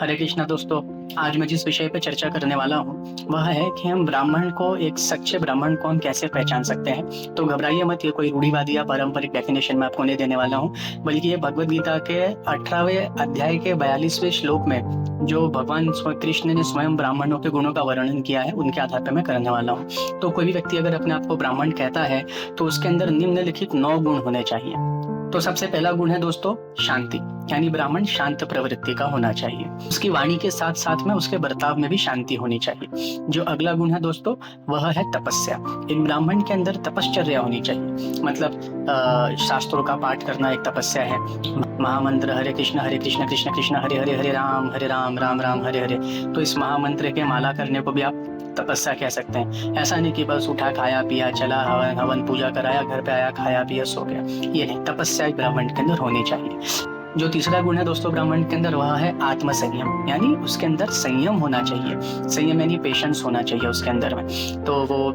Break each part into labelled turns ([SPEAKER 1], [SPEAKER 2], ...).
[SPEAKER 1] हरे कृष्णा दोस्तों। आज मैं जिस विषय पर चर्चा करने वाला हूँ वह है कि हम ब्राह्मण को, एक सच्चे ब्राह्मण को हम कैसे पहचान सकते हैं। तो घबराइए मत, ये कोई रूढ़िवादी या पारंपरिक डेफिनेशन मैं आपको नहीं देने वाला हूँ, बल्कि ये भगवद गीता के 18वें अध्याय के 42वें श्लोक में जो भगवान कृष्ण ने स्वयं ब्राह्मणों के गुणों का वर्णन किया है उनके आधार पर मैं करने वाला हूँ। तो कोई भी व्यक्ति अगर अपने आप को ब्राह्मण कहता है तो उसके अंदर निम्नलिखित 9 गुण होने चाहिए। तो सबसे पहला गुण है दोस्तों शांति, यानी ब्राह्मण शांत प्रवृत्ति का होना चाहिए। उसकी वाणी के साथ साथ में उसके बर्ताव में भी शांति होनी चाहिए। जो अगला गुण है दोस्तों वह है तपस्या। एक ब्राह्मण के अंदर तपश्चर्या होनी चाहिए, मतलब शास्त्रों का पाठ करना एक तपस्या है। महामंत्र हरे कृष्ण कृष्ण कृष्ण हरे हरे, हरे राम राम राम हरे हरे। तो इस महामंत्र के माला करने को भी आप तपस्या कह सकते हैं। ऐसा नहीं कि बस उठा खाया पिया चला, हवन हवन पूजा कराया, घर पे आया खाया पिया सो गया, ये नहीं। तपस्या ब्राह्मण के अंदर होनी चाहिए। जो तीसरा गुण है दोस्तों ब्राह्मण के अंदर वह है आत्मसंयम, यानी उसके अंदर संयम होना चाहिए। संयम यानी पेशेंस होना चाहिए उसके अंदर में। तो वो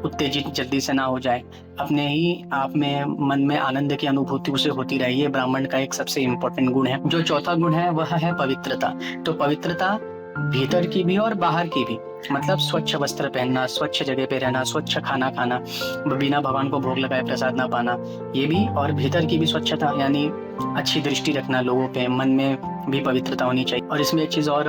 [SPEAKER 1] उत्तेजित जल्दी से ना हो जाए, अपने ही आप में मन में आनंद की अनुभूति उसे होती रहे। ये ब्राह्मण का एक सबसे इम्पोर्टेंट गुण है। जो चौथा गुण है वह है पवित्रता। तो पवित्रता भीतर की भी और बाहर की भी, मतलब स्वच्छ वस्त्र पहनना, स्वच्छ जगह पे रहना, स्वच्छ खाना खाना, बिना भगवान को भोग लगाए प्रसाद ना पाना, ये भी। और भीतर की भी स्वच्छता, यानी अच्छी दृष्टि रखना लोगों पे, मन में भी पवित्रता होनी चाहिए। और इसमें एक चीज और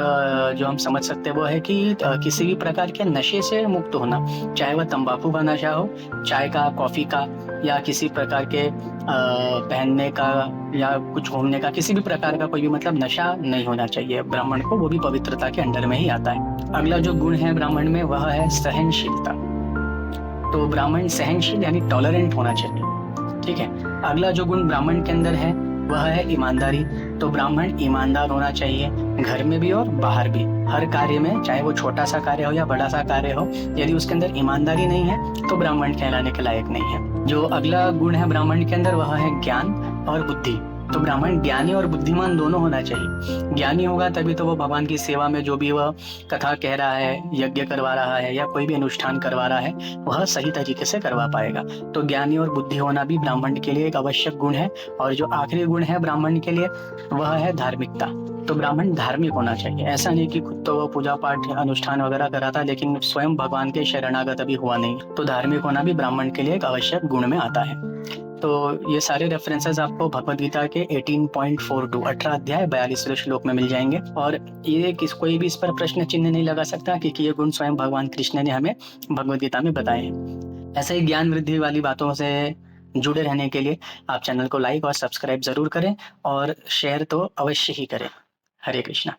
[SPEAKER 1] जो हम समझ सकते हैं वो है कि किसी भी प्रकार के नशे से मुक्त होना, चाहे वह तंबाकू का नशा हो, चाय का, कॉफी का, या किसी प्रकार के पहनने का या कुछ घूमने का, किसी भी प्रकार का कोई भी मतलब नशा नहीं होना चाहिए ब्राह्मण को, वो भी पवित्रता के अंडर में ही आता है। अगला जो गुण है ब्राह्मण में वह है सहनशीलता। तो ब्राह्मण सहनशील यानी टॉलरेंट होना चाहिए, ठीक है। अगला जो गुण ब्राह्मण के अंदर है वह है ईमानदारी। तो ब्राह्मण ईमानदार होना चाहिए, घर में भी और बाहर भी, हर कार्य में, चाहे वो छोटा सा कार्य हो या बड़ा सा कार्य हो। यदि उसके अंदर ईमानदारी नहीं है तो ब्राह्मण कहलाने के लायक नहीं है। जो अगला गुण है ब्राह्मण के अंदर वह है ज्ञान और बुद्धि। तो ब्राह्मण ज्ञानी और बुद्धिमान दोनों होना चाहिए। ज्ञानी होगा तभी तो वो भगवान की सेवा में जो भी वह कथा कह रहा है, यज्ञ करवा रहा है या कोई भी अनुष्ठान करवा रहा है वह सही तरीके से करवा पाएगा। तो ज्ञानी और बुद्धि होना भी ब्राह्मण के लिए एक आवश्यक गुण है। और जो आखिरी गुण है ब्राह्मण के लिए वह है धार्मिकता। तो ब्राह्मण धार्मिक होना चाहिए। ऐसा नहीं कि खुद तो वो पूजा पाठ अनुष्ठान वगैरह कराता लेकिन स्वयं भगवान के शरणागत अभी हुआ नहीं। तो धार्मिक होना भी ब्राह्मण के लिए एक आवश्यक गुण में आता है। तो ये सारे रेफरेंसेस आपको भगवद गीता के 18.42 18 अध्याय 42वें श्लोक में मिल जाएंगे। और ये कोई भी इस पर प्रश्न चिन्ह नहीं लगा सकता क्योंकि ये गुण स्वयं भगवान कृष्ण ने हमें भगवद गीता में बताए हैं। ऐसे ही ज्ञान वृद्धि वाली बातों से जुड़े रहने के लिए आप चैनल को लाइक और सब्सक्राइब जरूर करें और शेयर तो अवश्य ही करें। हरे कृष्णा।